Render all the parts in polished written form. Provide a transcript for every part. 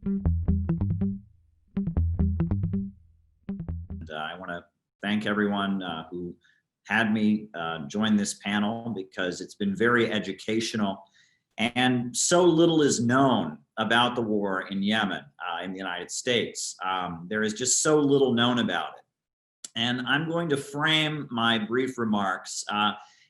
And I want to thank everyone who had me join this panel, because it's been very educational, and so little is known about the war in Yemen in the United States. There is just so little known about it. And I'm going to frame my brief remarks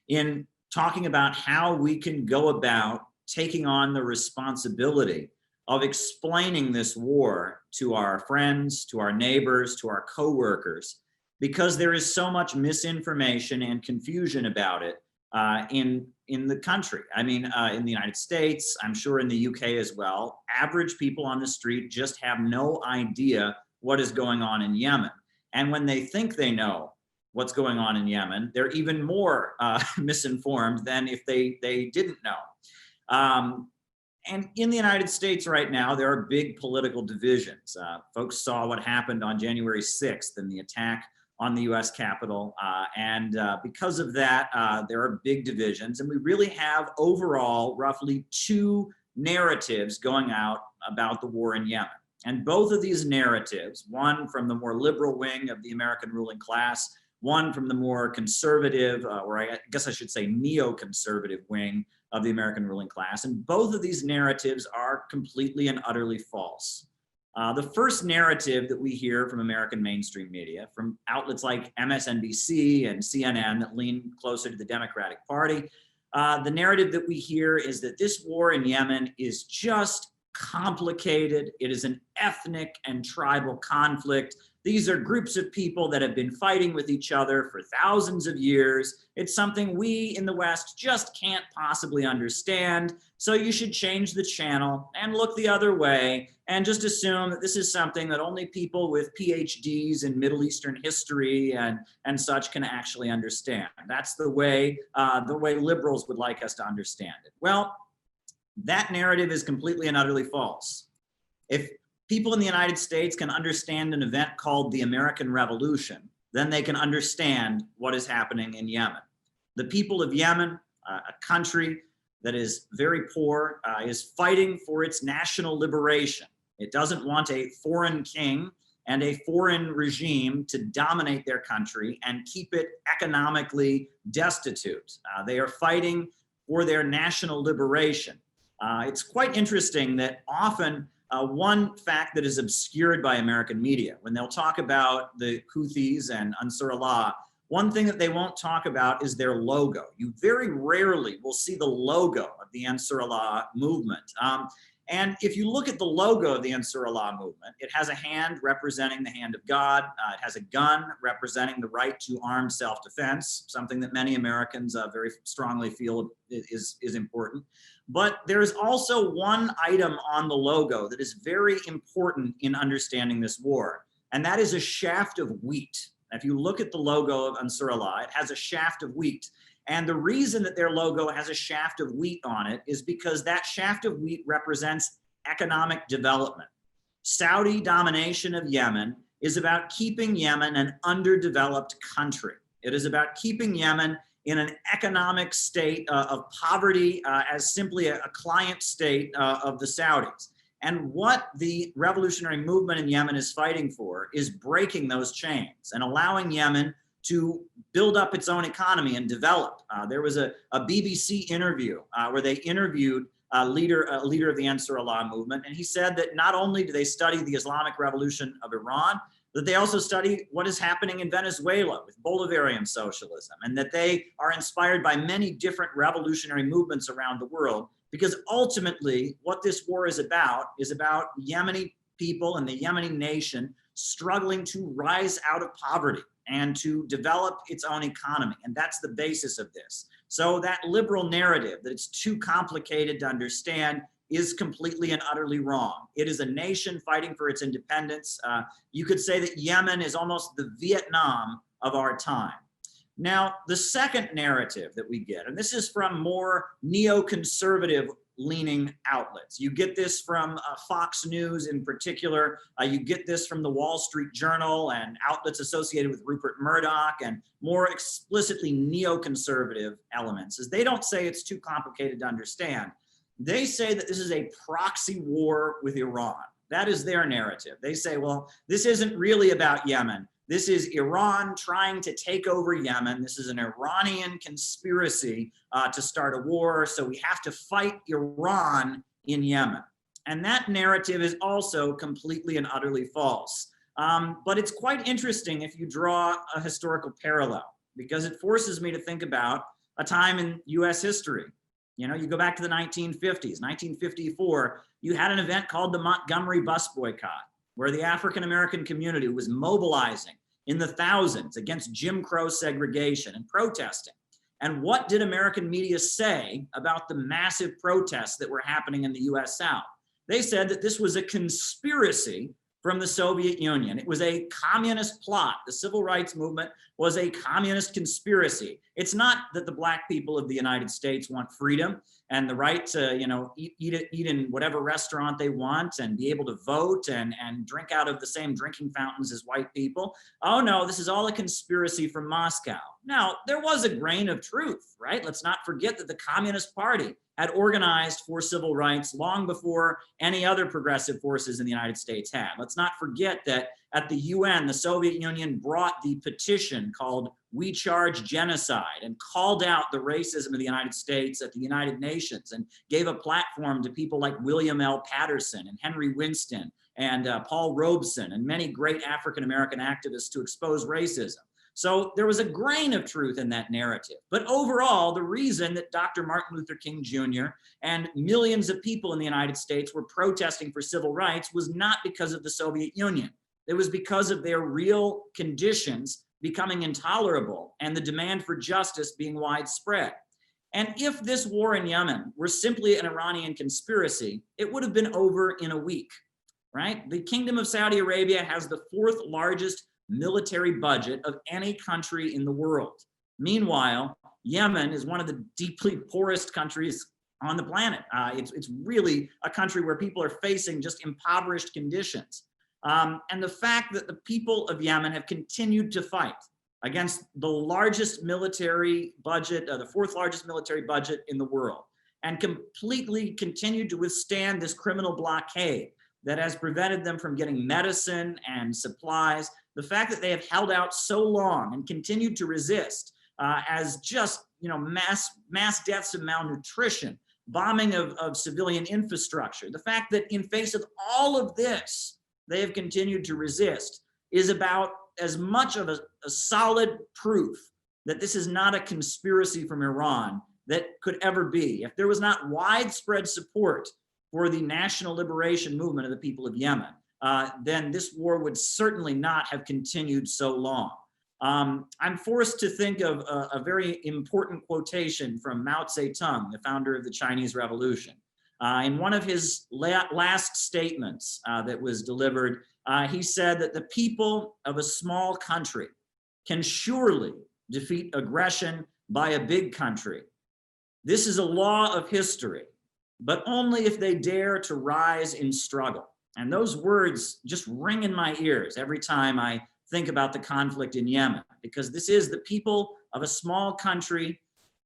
in talking about how we can go about taking on the responsibility of explaining this war to our friends, to our neighbors, to our coworkers, because there is so much misinformation and confusion about it in the country. I mean, in the United States, I'm sure in the UK as well, average people on the street just have no idea what is going on in Yemen. And when they think they know what's going on in Yemen, they're even more misinformed than if they didn't know. And in the United States right now, there are big political divisions. Folks saw what happened on January 6th and the attack on the US Capitol. Because of that, there are big divisions. And we really have overall roughly two narratives going out about the war in Yemen. And both of these narratives, one from the more liberal wing of the American ruling class, one from the more conservative, or I guess I should say neoconservative wing of the American ruling class. And both of these narratives are completely and utterly false. The first narrative that we hear from American mainstream media, from outlets like MSNBC and CNN that lean closer to the Democratic Party, the narrative that we hear is that this war in Yemen is just complicated. It is an ethnic and tribal conflict. These are groups of people that have been fighting with each other for thousands of years. It's something we in the West just can't possibly understand. So you should change the channel and look the other way and just assume that this is something that only people with PhDs in Middle Eastern history and such can actually understand. That's the way liberals would like us to understand it. Well, that narrative is completely and utterly false. If people in the United States can understand an event called the American Revolution, then they can understand what is happening in Yemen. The people of Yemen, a country that is very poor, is fighting for its national liberation. It doesn't want a foreign king and a foreign regime to dominate their country and keep it economically destitute. They are fighting for their national liberation. It's quite interesting that often one fact that is obscured by American media, when they'll talk about the Houthis and Ansar Allah, one thing that they won't talk about is their logo. You very rarely will see the logo of the Ansar Allah movement. And if you look at the logo of the Ansar Allah movement, it has a hand representing the hand of God. It has a gun representing the right to armed self-defense, something that many Americans very strongly feel is important. But there's also one item on the logo that is very important in understanding this war, and that is a shaft of wheat. If you look at the logo of Ansar Allah, it has a shaft of wheat. And the reason that their logo has a shaft of wheat on it is because that shaft of wheat represents economic development. Saudi domination of Yemen is about keeping Yemen an underdeveloped country. It is about keeping Yemen in an economic state of poverty as simply a client state of the Saudis. And what the revolutionary movement in Yemen is fighting for is breaking those chains and allowing Yemen to build up its own economy and develop. There was a BBC interview where they interviewed a leader of the Ansar Allah movement, and he said that not only do they study the Islamic Revolution of Iran, that they also study what is happening in Venezuela with Bolivarian socialism, and that they are inspired by many different revolutionary movements around the world, because ultimately what this war is about Yemeni people and the Yemeni nation struggling to rise out of poverty and to develop its own economy. And that's the basis of this. So that liberal narrative that it's too complicated to understand is completely and utterly wrong. It is a nation fighting for its independence. You could say that Yemen is almost the Vietnam of our time. Now, the second narrative that we get, and this is from more neoconservative leaning outlets. You get this from Fox News in particular. You get this from the Wall Street Journal and outlets associated with Rupert Murdoch and more explicitly neoconservative elements, is they don't say it's too complicated to understand. They say that this is a proxy war with Iran. That is their narrative. They say, well, this isn't really about Yemen. This is Iran trying to take over Yemen. This is an Iranian conspiracy to start a war. So we have to fight Iran in Yemen. And that narrative is also completely and utterly false. But it's quite interesting if you draw a historical parallel, because it forces me to think about a time in US history. You know, you go back to the 1950s, 1954, you had an event called the Montgomery bus boycott, where the African-American community was mobilizing in the thousands against Jim Crow segregation and protesting. And what did American media say about the massive protests that were happening in the US South? They said that this was a conspiracy from the Soviet Union. It was a communist plot. The civil rights movement was a communist conspiracy. It's not that the Black people of the United States want freedom and the right to, you know, eat in whatever restaurant they want and be able to vote and drink out of the same drinking fountains as white people. Oh no, this is all a conspiracy from Moscow. Now, there was a grain of truth, right? Let's not forget that the Communist Party had organized for civil rights long before any other progressive forces in the United States had. Let's not forget that at the UN, the Soviet Union brought the petition called "We Charge Genocide" and called out the racism of the United States at the United Nations and gave a platform to people like William L. Patterson and Henry Winston and Paul Robeson and many great African-American activists to expose racism. So there was a grain of truth in that narrative. But overall, the reason that Dr. Martin Luther King Jr. and millions of people in the United States were protesting for civil rights was not because of the Soviet Union. It was because of their real conditions becoming intolerable and the demand for justice being widespread. And if this war in Yemen were simply an Iranian conspiracy, it would have been over in a week, right? The Kingdom of Saudi Arabia has the fourth largest military budget of any country in the world. Meanwhile, Yemen is one of the deeply poorest countries on the planet. It's really a country where people are facing just impoverished conditions. And the fact that the people of Yemen have continued to fight against the largest military budget, the fourth largest military budget in the world, and completely continued to withstand this criminal blockade that has prevented them from getting medicine and supplies. The fact that they have held out so long and continued to resist as just, you know, mass deaths of malnutrition, bombing of civilian infrastructure. The fact that in face of all of this, they have continued to resist is about as much of a solid proof that this is not a conspiracy from Iran that could ever be. If there was not widespread support for the national liberation movement of the people of Yemen, then this war would certainly not have continued so long. I'm forced to think of a very important quotation from Mao Zedong, the founder of the Chinese Revolution. In one of his last statements that was delivered, he said that the people of a small country can surely defeat aggression by a big country. This is a law of history, but only if they dare to rise in struggle. And those words just ring in my ears every time I think about the conflict in Yemen, because this is the people of a small country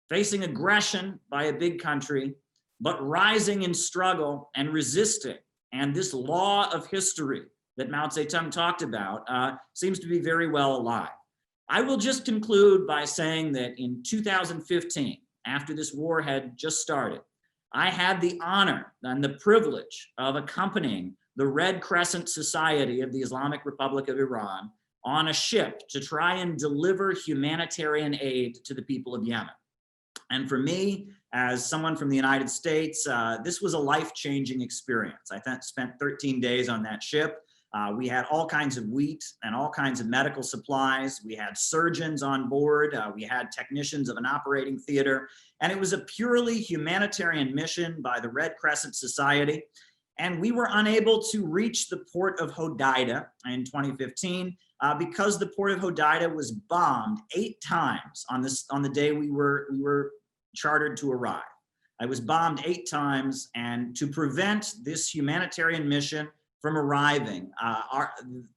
facing aggression by a big country, but rising in struggle and resisting. And this law of history that Mao Zedong talked about seems to be very well alive. I will just conclude by saying that in 2015, after this war had just started, I had the honor and the privilege of accompanying the Red Crescent Society of the Islamic Republic of Iran on a ship to try and deliver humanitarian aid to the people of Yemen. And for me, as someone from the United States, this was a life-changing experience. I spent 13 days on that ship. We had all kinds of wheat and all kinds of medical supplies. We had surgeons on board. We had technicians of an operating theater. And it was a purely humanitarian mission by the Red Crescent Society. And we were unable to reach the port of Hodeidah in 2015 because the port of Hodeidah was bombed 8 times on the day we were chartered to arrive. I was bombed 8 times, and to prevent this humanitarian mission from arriving,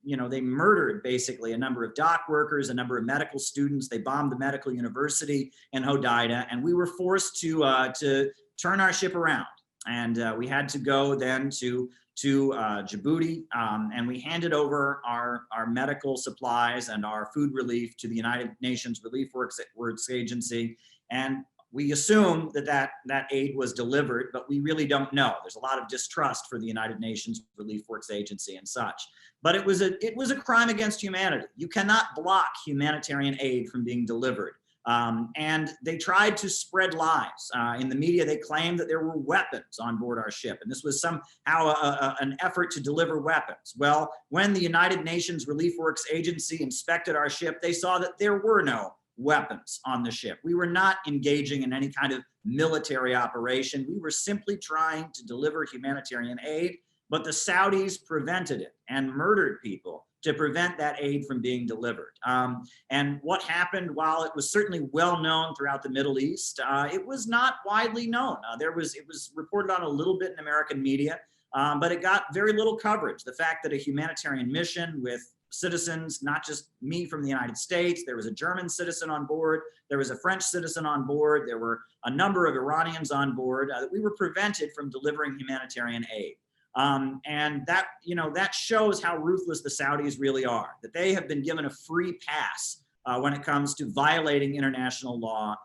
they murdered basically a number of dock workers, a number of medical students. They bombed the medical university in Hodeidah, and we were forced to turn our ship around And we had to go then to Djibouti, and we handed over our medical supplies and our food relief to the United Nations Relief Works Agency. And we assume that aid was delivered, but we really don't know. There's a lot of distrust for the United Nations Relief Works Agency and such. But it was a crime against humanity. You cannot block humanitarian aid from being delivered. And they tried to spread lies. In the media, they claimed that there were weapons on board our ship, and this was somehow an effort to deliver weapons. Well, when the United Nations Relief Works Agency inspected our ship, they saw that there were no weapons on the ship. We were not engaging in any kind of military operation. We were simply trying to deliver humanitarian aid, but the Saudis prevented it and murdered people to prevent that aid from being delivered. And what happened, while it was certainly well known throughout the Middle East, it was not widely known. It was reported on a little bit in American media, but it got very little coverage. The fact that a humanitarian mission with citizens, not just me from the United States, there was a German citizen on board, there was a French citizen on board, there were a number of Iranians on board, that we were prevented from delivering humanitarian aid. And that shows how ruthless the Saudis really are, that they have been given a free pass when it comes to violating international law,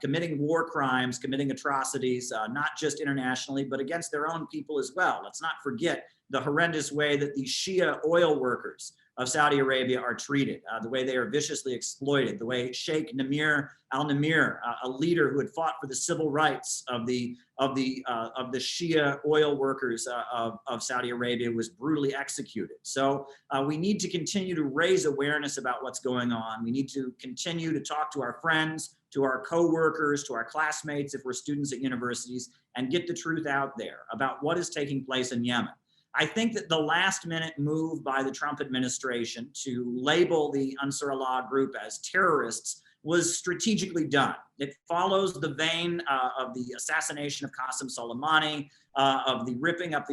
committing war crimes, committing atrocities, not just internationally, but against their own people as well. Let's not forget the horrendous way that the Shia oil workers of Saudi Arabia are treated, the way they are viciously exploited, the way Sheikh Namir al-Namir, a leader who had fought for the civil rights of the Shia oil workers of Saudi Arabia, was brutally executed. So we need to continue to raise awareness about what's going on. We need to continue to talk to our friends, to our co-workers, to our classmates if we're students at universities, and get the truth out there about what is taking place in Yemen. I think that the last minute move by the Trump administration to label the Ansar Allah group as terrorists was strategically done. It follows the vein of the assassination of Qasem Soleimani, of the ripping up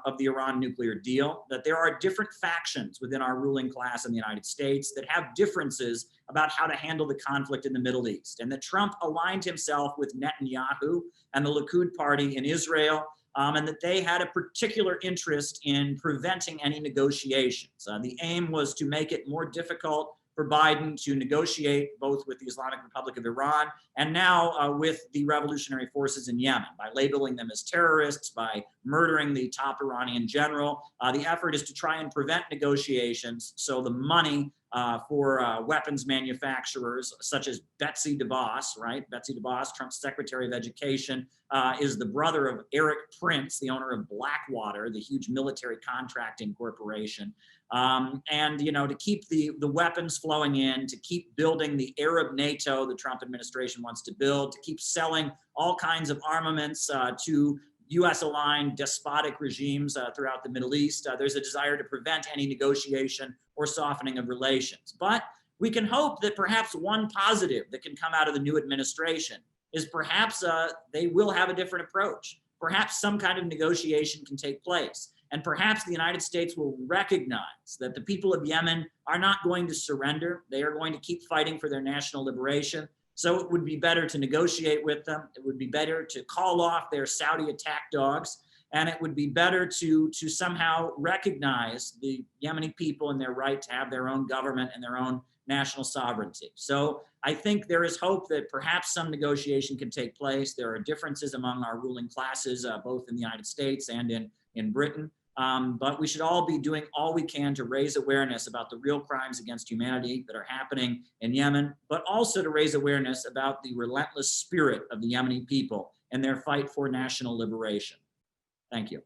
of the Iran nuclear deal, that there are different factions within our ruling class in the United States that have differences about how to handle the conflict in the Middle East, and that Trump aligned himself with Netanyahu and the Likud party in Israel, and that they had a particular interest in preventing any negotiations. The aim was to make it more difficult for Biden to negotiate both with the Islamic Republic of Iran and now with the revolutionary forces in Yemen, by labeling them as terrorists, by murdering the top Iranian general. The effort is to try and prevent negotiations so the money for weapons manufacturers such as Betsy DeVos, right? Betsy DeVos, Trump's Secretary of Education, is the brother of Eric Prince, the owner of Blackwater, the huge military contracting corporation. And, to keep the weapons flowing in, to keep building the Arab NATO the Trump administration wants to build, to keep selling all kinds of armaments to US-aligned despotic regimes throughout the Middle East. There's a desire to prevent any negotiation or softening of relations. But we can hope that perhaps one positive that can come out of the new administration is perhaps they will have a different approach. Perhaps some kind of negotiation can take place. And perhaps the United States will recognize that the people of Yemen are not going to surrender. They are going to keep fighting for their national liberation. So it would be better to negotiate with them. It would be better to call off their Saudi attack dogs. And it would be better to somehow recognize the Yemeni people and their right to have their own government and their own national sovereignty. So I think there is hope that perhaps some negotiation can take place. There are differences among our ruling classes, both in the United States and in Britain. But we should all be doing all we can to raise awareness about the real crimes against humanity that are happening in Yemen, but also to raise awareness about the relentless spirit of the Yemeni people and their fight for national liberation. Thank you.